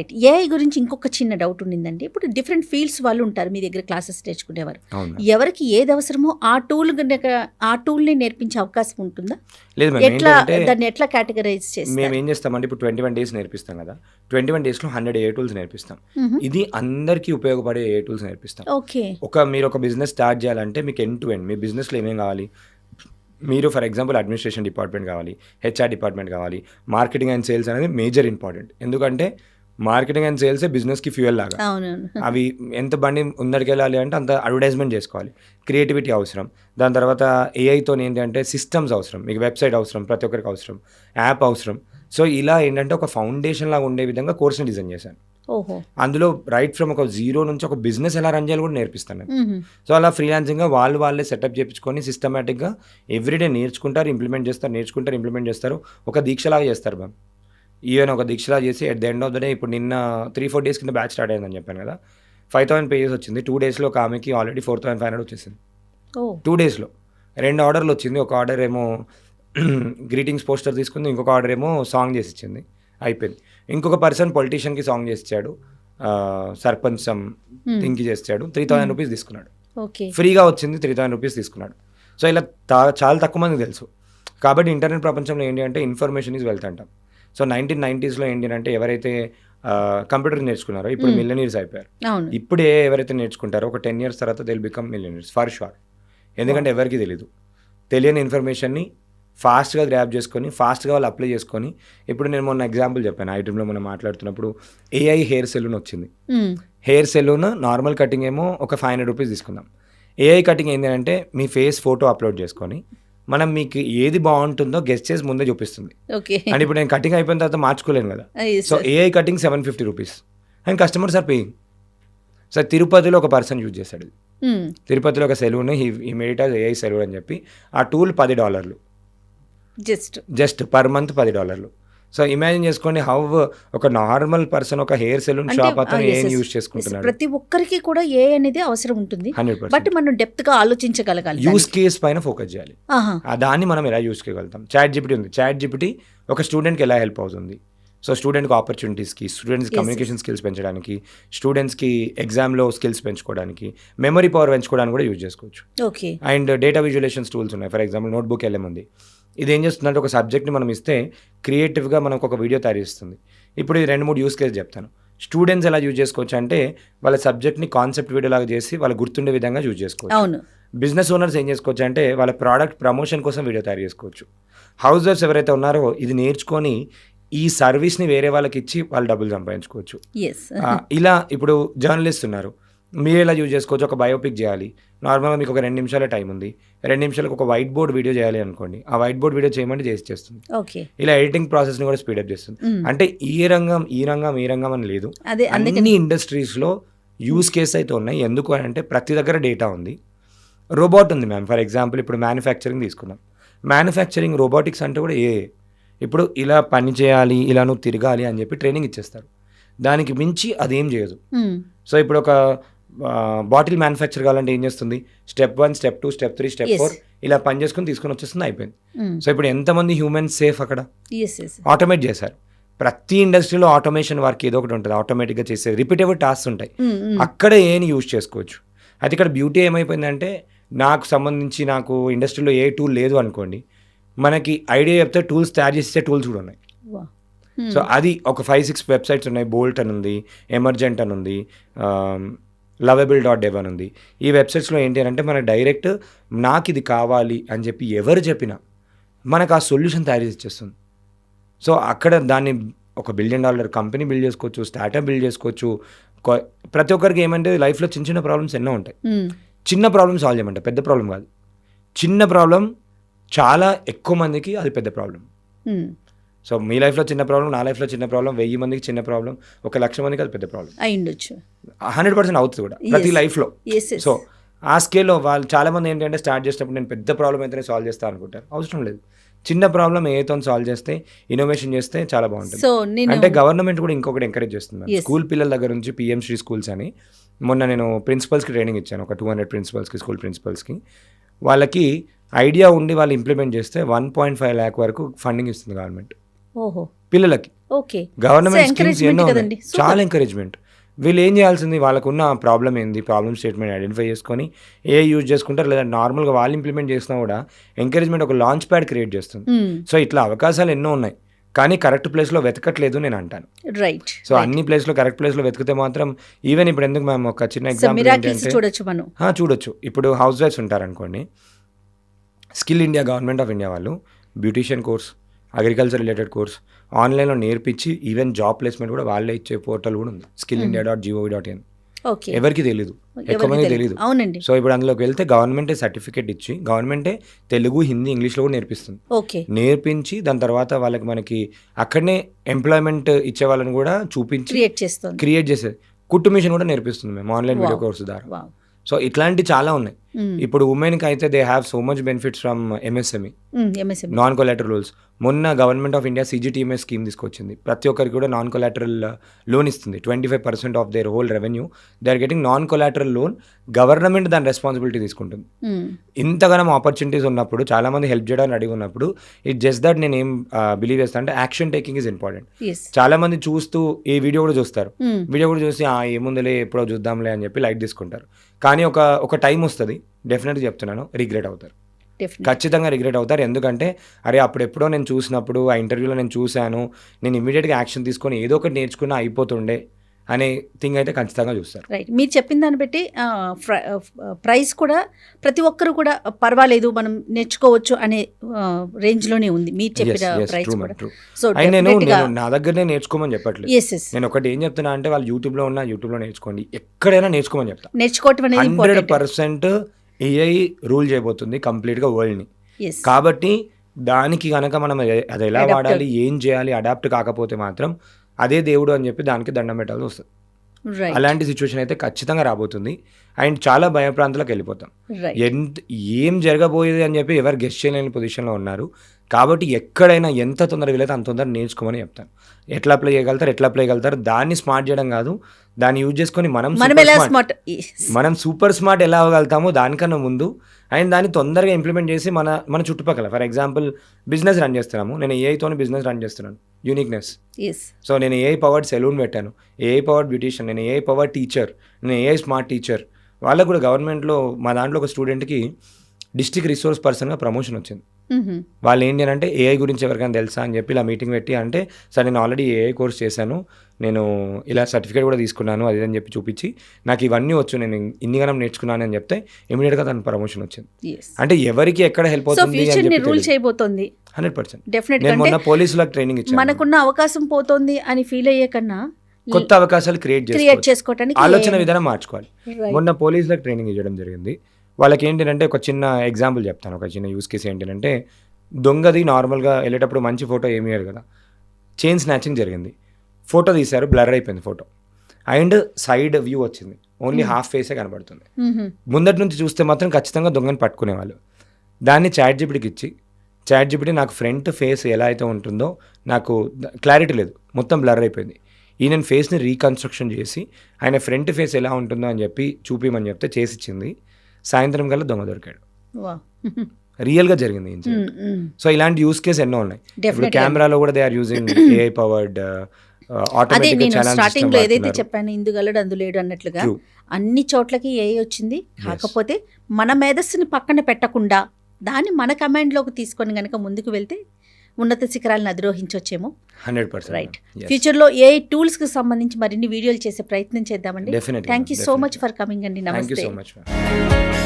Right. AI గురించి ఇంకొక చిన్న డౌట్ ఉండిందండి. ఇప్పుడు డిఫరెంట్ ఫీల్డ్స్ వాళ్ళు ఉంటారు మీ దగ్గర క్లాసెస్ నేర్చుకునేవారు. ఎవరికి ఏది అవసరమో ఆ టూల్ని నేర్పించే అవకాశం ఉంటుందా? లేదు మేడం, ఎట్లా ఏంటంటే దాన్ని ఎట్లా కేటగరైజ్ చేస్తారు? మేము ఏం చేస్తామంటే ఇప్పుడు 21 డేస్ నేర్పిస్తాం కదా, 21 డేస్లో 100 ఏ టూల్స్ నేర్పిస్తాం. ఇది అందరికీ ఉపయోగపడే ఏ టూల్స్ నేర్పిస్తాం. ఓకే. మీరు ఒక బిజినెస్ స్టార్ట్ చేయాలంటే మీకు ఎండ్ టు ఎండ్ మీ బిజినెస్లో ఏమేం కావాలి, మీరు ఫర్ ఎగ్జాంపుల్ అడ్మినిస్ట్రేషన్ డిపార్ట్మెంట్ కావాలి, హెచ్ఆర్ డిపార్ట్మెంట్ కావాలి, మార్కెటింగ్ అండ్ సేల్స్ అనేది మేజర్ ఇంపార్టెంట్. ఎందుకంటే మార్కెటింగ్ అండ్ సేల్సే బిజినెస్కి ఫ్యూయల్ లాగా. అవి ఎంత బండి ముందడికెళ్ళాలి అంటే అంత అడ్వర్టైజ్మెంట్ చేసుకోవాలి, క్రియేటివిటీ అవసరం. దాని తర్వాత ఏఐతో ఏంటంటే సిస్టమ్స్ అవసరం, మీకు వెబ్సైట్ అవసరం, ప్రతి ఒక్కరికి అవసరం, యాప్ అవసరం. సో ఇలా ఏంటంటే ఒక ఫౌండేషన్ లాగా ఉండే విధంగా కోర్స్ని డిజైన్ చేశాను. అందులో రైట్ ఫ్రమ్ ఒక జీరో నుంచి ఒక బిజినెస్ ఎలా రన్ చేయాలి కూడా నేర్పిస్తాను. సో అలా ఫ్రీలాన్సింగ్గా వాళ్ళే సెటప్ చేయించుకొని సిస్టమేటిక్గా ఎవ్రీడే నేర్చుకుంటారు, ఇంప్లిమెంట్ చేస్తారు. ఒక దీక్షలాగా చేస్తారు మ్యామ్. ఈవెన్ ఒక దీక్షలా చేసి at the end of the day, ఇప్పుడు నిన్న 3-4 డేస్ కింద బ్యాచ్ స్టార్ట్ అయిందని చెప్పాను కదా, 5,000 పేజెస్ వచ్చింది. 2 డేస్లో ఒక ఆమెకి ఆల్రెడీ 4,500 వచ్చేసింది. 2 డేస్లో 2 ఆర్డర్లు వచ్చింది. ఒక ఆర్డర్ ఏమో గ్రీటింగ్స్ పోస్టర్ తీసుకుంది, ఇంకొక ఆర్డర్ ఏమో సాంగ్ చేసి ఇచ్చింది, అయిపోయింది. ఇంకొక పర్సన్ పొలిటీషియన్కి సాంగ్ చేసి ఇచ్చాడు, సర్పంచ్ థింక్ చేసాడు, 3,000 రూపీస్ తీసుకున్నాడు. ఫ్రీగా వచ్చింది, 3,000 రూపీస్ తీసుకున్నాడు. సో ఇలా చాలా తక్కువ మందికి తెలుసు. కాబట్టి ఇంటర్నెట్ ప్రపంచంలో ఏంటి అంటే ఇన్ఫర్మేషన్ ఈజ్ వెల్త్ అంటాం. సో 1990s ఏంటి అంటే ఎవరైతే కంప్యూటర్ నేర్చుకున్నారో ఇప్పుడు మిలియనీర్స్ అయిపోయారు. ఇప్పుడే ఎవరైతే నేర్చుకుంటారో ఒక 10 years తర్వాత they will become millionaires for sure. ఎందుకంటే ఎవరికి తెలియని ఇన్ఫర్మేషన్ని ఫాస్ట్గా గ్రాప్ చేసుకొని ఫాస్ట్గా వాళ్ళు అప్లై చేసుకొని. ఇప్పుడు నేను మొన్న ఎగ్జాంపుల్ చెప్పాను, ఐటెంలో మనం మాట్లాడుతున్నప్పుడు ఏఐ హెయిర్ సెలూన్ వచ్చింది. హెయిర్ సెలూన్ నార్మల్ కటింగ్ ఏమో ఒక 500 రూపీస్ తీసుకుందాం. ఏఐ కటింగ్ ఏంటి అంటే మీ ఫేస్ ఫోటో అప్లోడ్ చేసుకొని మనం మీకు ఏది బాగుంటుందో గెస్ట్ చేసి ముందే చూపిస్తుంది. అండ్ ఇప్పుడు నేను కటింగ్ అయిపోయిన తర్వాత మార్చుకోలేను కదా, so AI cutting 750 rupees and customers are paying. So తిరుపతిలో ఒక పర్సన్ యూజ్ చేశాడు, తిరుపతిలో ఒక సెలూన్, ఈ మేడ్ ఇట్ ఏఐ సెలూన్ అని చెప్పి. ఆ tool $10 just per month $10. So imagine చేసుకోండి హౌ ఒక నార్మల్ పర్సన్ ఒక హెయిర్ సెలూన్ షాప్ అతను ఏం యూజ్ చేసుకుంటున్నాడు. ప్రతి ఒక్కరికి కూడా ఏ అనేది అవసరం ఉంటుంది, 100%. బట్ మనం డెప్త్ గా ఆలోచించగలగాలి, యూస్ కేస్ పైన ఫోకస్ చేయాలి. దాన్ని మనం ఎలా యూజ్ చేయగలుగుతాం. చాట్ జీపీటీ ఉంది, చాట్ జీపీటీ ఒక స్టూడెంట్కి ఎలా హెల్ప్ అవుతుంది. సో స్టూడెంట్కి ఆపర్చునిటీస్కి, స్టూడెంట్స్కి కమ్యూనికేషన్ స్కిల్స్ పెంచడానికి, స్టూడెంట్స్కి ఎగ్జామ్లో స్కిల్స్ పెంచుకోవడానికి, మెమరీ పవర్ పెంచుకోవడానికి కూడా యూజ్ చేసుకోవచ్చు. అండ్ డేటా విజువలేషన్స్ టూల్స్ ఉన్నాయి. ఫర్ ఎగ్జాంపుల్ నోట్బుక్ LM ఉంది. ఇది ఏం చేస్తుందంటే ఒక సబ్జెక్ట్ని మనం ఇస్తే క్రియేటివ్గా మనకు ఒక వీడియో తయారు చేస్తుంది. ఇప్పుడు ఇది 2-3 యూస్ కేసు చెప్తాను. స్టూడెంట్స్ ఎలా యూజ్ చేసుకోవచ్చు అంటే వాళ్ళ సబ్జెక్ట్ని కాన్సెప్ట్ వీడియో లాగా చేసి వాళ్ళు గుర్తుండే విధంగా యూజ్ చేసుకోవచ్చు. బిజినెస్ ఓనర్స్ ఏం చేసుకోవచ్చు అంటే వాళ్ళ ప్రోడక్ట్ ప్రమోషన్ కోసం వీడియో తయారు చేసుకోవచ్చు. హౌస్ వైఫ్స్ ఎవరైతే ఉన్నారో ఇది నేర్చుకొని ఈ సర్వీస్ని వేరే వాళ్ళకి ఇచ్చి వాళ్ళు డబ్బులు సంపాదించుకోవచ్చు. ఇలా ఇప్పుడు జర్నలిస్ట్ ఉన్నారు, మీరు ఎలా యూజ్ చేసుకోవచ్చు. ఒక బయోపిక్ చేయాలి, నార్మల్గా మీకు ఒక 2 నిమిషాల టైం ఉంది, 2 నిమిషాలకు ఒక వైట్ బోర్డ్ వీడియో చేయాలి అనుకోండి, ఆ వైట్ బోర్డ్ వీడియో చేయమంటే చేస్తుంది. ఇలా ఎడిటింగ్ ప్రాసెస్ని కూడా స్పీడప్ చేస్తుంది. అంటే ఈ రంగం అని లేదు, అన్ని ఇండస్ట్రీస్లో యూస్ కేస్ అయితే ఉన్నాయి. ఎందుకు అంటే ప్రతి దగ్గర డేటా ఉంది, రోబోట్ ఉంది మ్యామ్. ఫర్ ఎగ్జాంపుల్ ఇప్పుడు మ్యానుఫ్యాక్చరింగ్ తీసుకుందాం, మ్యానుఫ్యాక్చరింగ్ రోబోటిక్స్ అంటే కూడా ఇప్పుడు ఇలా పని చేయాలి, ఇలా నువ్వు తిరగాలి అని చెప్పి ట్రైనింగ్ ఇచ్చేస్తారు. దానికి మించి అదేం చేయదు. సో ఇప్పుడు ఒక బాటిల్ మ్యానుఫ్యాక్చర్ కావాలంటే ఏం చేస్తుంది, స్టెప్ 1, స్టెప్ 2, స్టెప్ 3, స్టెప్ 4 ఇలా పని చేసుకుని తీసుకొని వచ్చేస్తుంది, అయిపోయింది. సో ఇప్పుడు ఎంతమంది హ్యూమన్స్ సేఫ్ అక్కడ ఆటోమేట్ చేశారు. ప్రతి ఇండస్ట్రీలో ఆటోమేషన్ వర్క్ ఏదో ఒకటి ఉంటుంది, ఆటోమేటిక్గా చేసే రిపీటబుల్ టాస్క్ ఉంటాయి, అక్కడ ఏని యూజ్ చేసుకోవచ్చు. అయితే ఇక్కడ బ్యూటీ ఏమైపోయిందంటే నాకు ఇండస్ట్రీలో ఏ టూల్ లేదు అనుకోండి, మనకి ఐడియా చెప్తే టూల్స్ తయారు చేసే టూల్స్ కూడా ఉన్నాయి. సో అది ఒక 5-6 వెబ్సైట్స్ ఉన్నాయి. బోల్ట్ అని ఉంది, ఎమర్జెంట్ అని ఉంది, lovable.dev అని ఉంది. ఈ వెబ్సైట్స్లో ఏంటి అంటే మనకు డైరెక్ట్ నాకు ఇది కావాలి అని చెప్పి ఎవరు చెప్పినా మనకు ఆ సొల్యూషన్ తయారు చేసి ఇచ్చేస్తుంది. సో అక్కడ దాన్ని ఒక $1 బిలియన్ కంపెనీ బిల్డ్ చేసుకోవచ్చు, స్టార్టప్ బిల్డ్ చేసుకోవచ్చు. ప్రతి ఒక్కరికి ఏమంటే లైఫ్లో చిన్న ప్రాబ్లమ్స్ ఎన్నో ఉంటాయి. చిన్న ప్రాబ్లమ్ సాల్వ్ చేయమంటే పెద్ద ప్రాబ్లం కాదు, చిన్న ప్రాబ్లం చాలా ఎక్కువ మందికి అది పెద్ద ప్రాబ్లం. సో మీ లైఫ్లో చిన్న ప్రాబ్లం, నా లైఫ్లో చిన్న ప్రాబ్లం, 1000 మందికి చిన్న ప్రాబ్లం, 1,00,000 మందికి అది పెద్ద ప్రాబ్లం అయ్యుండొచ్చు. 100% అవుతుంది కూడా ప్రతి లైఫ్లో. సో ఆ స్కేల్లో వాళ్ళు చాలామంది ఏంటంటే స్టార్ట్ చేసినప్పుడు నేను పెద్ద ప్రాబ్లం అయితేనే సాల్వ్ చేస్తాను అనుకుంటారు. అవసరం లేదు, చిన్న ప్రాబ్లం ఏతో సాల్వ్ చేస్తే, ఇన్నోవేషన్ చేస్తే చాలా బాగుంటుంది. అంటే గవర్నమెంట్ కూడా ఇంకొకటి ఎంకరేజ్ చేస్తుంది. స్కూల్ పిల్లల దగ్గర నుంచి PM శ్రీ స్కూల్స్ అని మొన్న నేను ప్రిన్సిపల్స్కి ట్రైనింగ్ ఇచ్చాను, ఒక 200 ప్రిన్సిపల్స్కి, స్కూల్ ప్రిన్సిపల్స్కి. వాళ్ళకి ఐడియా ఉండి వాళ్ళు ఇంప్లిమెంట్ చేస్తే 1.5 lakh వరకు ఫండింగ్ ఇస్తుంది గవర్నమెంట్. పిల్లలకి ఓకే. గవర్నమెంట్ స్కీమ్స్ encouragement ఎన్నో కదండి. ఉన్నాయి, Super. చాలా ఎంకరేజ్మెంట్. వీళ్ళు ఏం చేయాల్సింది, వాళ్ళకున్న ప్రాబ్లం ఏంది, ప్రాబ్లమ్ స్టేట్మెంట్ ఐడెంటిఫై చేసుకొని ఏ యూజ్ చేసుకుంటారు, లేదా నార్మల్గా వాళ్ళు ఇంప్లిమెంట్ చేసినా కూడా ఎంకరేజ్మెంట్ ఒక లాంచ్ ప్యాడ్ క్రియేట్ చేస్తుంది. సో ఇట్లా అవకాశాలు ఎన్నో ఉన్నాయి, కానీ కరెక్ట్ ప్లేస్లో వెతకట్లేదు నేను అంటాను. రైట్. సో అన్ని ప్లేస్లో కరెక్ట్ ప్లేస్లో వెతికితే మాత్రం ఈవెన్ ఇప్పుడు ఎందుకు మ్యామ్ ఒక చిన్న ఎగ్జాంపుల్ మిరాకిల్స్ ఏంటంటే చూడొచ్చు మనం. చూడొచ్చు. ఇప్పుడు హౌస్ వైఫ్స్ ఉంటారనుకోండి, skill India government of India వాళ్ళు beautician course, agriculture related course ఆన్లైన్లో నేర్పించి ఈవెన్ జాబ్ ప్లేస్మెంట్ కూడా వాళ్ళే ఇచ్చే పోర్టల్ కూడా ఉంది, skillindia.gov.in. ఓకే. ఎవరికి తెలీదు, ఎక్కువ మంది తెలీదు. అవునండి. సో ఇప్పుడు అందులోకి వెళ్తే గవర్నమెంటే సర్టిఫికేట్ ఇచ్చి గవర్నమెంటే తెలుగు, హిందీ, ఇంగ్లీష్లో కూడా నేర్పిస్తుంది. ఓకే. నేర్పించి దాని తర్వాత వాళ్ళకి మనకి అక్కడనే ఎంప్లాయ్మెంట్ ఇచ్చే వాళ్ళని కూడా చూపించి క్రియేట్ చేసేది. కుట్టు మిషన్ కూడా నేర్పిస్తుంది మేము ఆన్లైన్ వీడియో కోర్సు ద్వారా. సో ఇట్లాంటి చాలా ఉన్నాయి. ఇప్పుడు ఉమెన్కి అయితే they have so much benefits from MSME, non collateral loans. మొన్న government of India CGTMS scheme తీసుకొచ్చింది. ప్రతి ఒక్కరికి కూడా నాన్ కొలాటరల్ లోన్ ఇస్తుంది. 25% of their whole revenue they are getting non collateral loan. Government దాని రెస్పాన్సిబిలిటీ తీసుకుంటుంది. ఇంతగానం ఆపర్చునిటీస్ ఉన్నప్పుడు, చాలా మంది హెల్ప్ చేయడానికి రెడీ ఉన్నప్పుడు, ఇట్ జస్ట్ దట్ నేను ఏం బిలీవ్ చేస్తాను అంటే యాక్షన్ టేకింగ్ ఈజ్ ఇంపార్టెంట్. చాలా మంది చూస్తూ ఈ వీడియో కూడా చూస్తారు, వీడియో కూడా చూసి ఏముందులే ఎప్పుడో చూద్దాంలే అని చెప్పి లైట్ తీసుకుంటారు. కానీ ఒక టైం వస్తుంది, డెఫినెట్గా చెప్తున్నాను, రిగ్రెట్ అవుతారు, ఖచ్చితంగా రిగ్రెట్ అవుతారు. ఎందుకంటే అరే అప్పుడెప్పుడో నేను చూసినప్పుడు, ఆ ఇంటర్వ్యూలో నేను చూశాను, నేను ఇమీడియట్గా యాక్షన్ తీసుకొని ఏదో ఒకటి నేర్చుకున్నా అయిపోతుండే అనే థింగ్ అయితే ఖచ్చితంగా చూస్తారు. రైట్. మీరు చెప్పిన దాన్ని బట్టి ప్రైస్ కూడా ప్రతి ఒక్కరు కూడా పర్వాలేదు, మనం నేర్చుకోవచ్చు అనే రేంజ్లోనే ఉంది మీరు చెప్పిన ప్రైస్ కూడా. సో నేను నా దగ్గరనే నేర్చుకోమని చెప్పట్లేదు. నేను ఒకటి ఏం చెప్తున్నా అంటే, వాళ్ళు యూట్యూబ్లో నేర్చుకోండి, ఎక్కడైనా నేర్చుకోమని చెప్తాను. నేర్చుకోవటం అనేది 100% AI రూల్ చేయబోతుంది కంప్లీట్గా వరల్డ్ని. కాబట్టి దానికి కనుక మనం అది ఎలా వాడాలి, ఏం చేయాలి, అడాప్ట్ కాకపోతే మాత్రం అదే దేవుడు అని చెప్పి దానికి దండం పెట్టాల్సి వస్తుంది. అలాంటి సిచ్యువేషన్ అయితే ఖచ్చితంగా రాబోతుంది. అండ్ చాలా భయప్రాంతాలకు వెళ్ళిపోతాం. ఏం జరగబోయేది అని చెప్పి ఎవరు గెస్ట్ చేయలేని పొజిషన్లో ఉన్నారు. కాబట్టి ఎక్కడైనా ఎంత తొందరగా వీలైతే అంత తొందరగా నేర్చుకోమని చెప్తాను. ఎట్లా అప్లై చేయగలుగుతారు, దాన్ని స్మార్ట్ చేయడం కాదు, దాన్ని యూజ్ చేసుకొని మనం సూపర్ స్మార్ట్ ఎలా అవ్వగలుగుతామో దానికన్నా ముందు, అండ్ దాన్ని తొందరగా ఇంప్లిమెంట్ చేసి మన చుట్టుపక్కల, ఫర్ ఎగ్జాంపుల్ బిజినెస్ రన్ చేస్తున్నాము, నేను ఏఐతోనే బిజినెస్ రన్ చేస్తున్నాను, యూనిక్నెస్. సో నేను ఏఐ పవర్డ్ సెలూన్ పెట్టాను, ఏఐ పవర్డ్ బ్యూటీషియన్, నేను ఏఐ పవర్డ్ టీచర్, నేను ఏఐ స్మార్ట్ టీచర్. వాళ్ళకు కూడా గవర్నమెంట్లో మా దాంట్లో ఒక స్టూడెంట్కి డిస్ట్రిక్ట్ రిసోర్స్ పర్సన్గా ప్రమోషన్ వచ్చింది. వాళ్ళు ఏంటి అని అంటే, ఏఐ గురించి ఎవరికైనా తెలుసా అని చెప్పి ఇలా మీటింగ్ పెట్టి అంటే, సార్ నేను ఆల్రెడీ ఏఐ కోర్స్ చేశాను, నేను ఇలా సర్టిఫికేట్ కూడా తీసుకున్నాను, అది అని చెప్పి చూపించి నాకు ఇవన్నీ వచ్చు, నేను ఇన్నిగానం నేర్చుకున్నాను అని చెప్తే ఇమీడియట్గా తన ప్రమోషన్ వచ్చింది. అంటే ఎవరికి ఎక్కడ హెల్ప్ అవుతుంది 100%. నేను మొన్న పోలీసులకు ట్రైనింగ్ ఇచ్చాను. మనకున్న అవకాశం పోతుంది అని ఫీల్ అయ్యే కన్నా కొత్త అవకాశాలు క్రియేట్ చేసుకోవడానికి ఆలోచన విధానం మార్చుకోవాలి. మొన్న పోలీసులకు ట్రైనింగ్ ఇవ్వడం జరిగింది. వాళ్ళకి ఏంటంటే ఒక చిన్న ఎగ్జాంపుల్ చెప్తాను, ఒక చిన్న యూస్ కేసు ఏంటంటే, దొంగది నార్మల్గా వెళ్ళేటప్పుడు మంచి ఫోటో ఏమి ఇవ్వరు కదా, చైన్ స్నాచింగ్ జరిగింది, ఫోటో తీశారు, బ్లర్ అయిపోయింది ఫోటో, అండ్ సైడ్ వ్యూ వచ్చింది, ఓన్లీ హాఫ్ ఫేసే కనబడుతుంది. ముందటి నుంచి చూస్తే మాత్రం ఖచ్చితంగా దొంగని పట్టుకునేవాళ్ళు. దాన్ని ChatGPTకి ఇచ్చి, ChatGPT నాకు ఫ్రంట్ ఫేస్ ఎలా అయితే ఉంటుందో నాకు క్లారిటీ లేదు, మొత్తం బ్లర్ అయిపోయింది, ఈయన ఫేస్ని రీకన్స్ట్రక్షన్ చేసి ఆయన ఫ్రంట్ ఫేస్ ఎలా ఉంటుందో అని చెప్పి చూపిమని చెప్తే చేసిచ్చింది. సాయంత్రం కల్లా దొంగ దొరికాడు. రియల్గా జరిగింది. సో ఇలాంటి యూస్ కేసు ఎన్నో ఉన్నాయి. ఇప్పుడు కెమెరాలో కూడా they are using AI powered automatic channel. Starting లో ఏదైతే చెప్పాను, ఇందుగలడు అందులేడు అన్నట్లుగా అన్ని చోట్లకి AI వచ్చింది. కాకపోతే మన మేధస్సుని పక్కన పెట్టకుండా దాన్ని మన కమాండ్లోకి తీసుకొని కనుక ముందుకు వెళ్తే ఉన్నత శిఖరాలను అధిరోహించవచ్చేమో. 100%. రైట్. ఫ్యూచర్లో AI టూల్స్కి సంబంధించి మరిన్ని వీడియోలు చేసే ప్రయత్నం చేద్దామండి. Thank you so much for coming అండి. నమస్తే.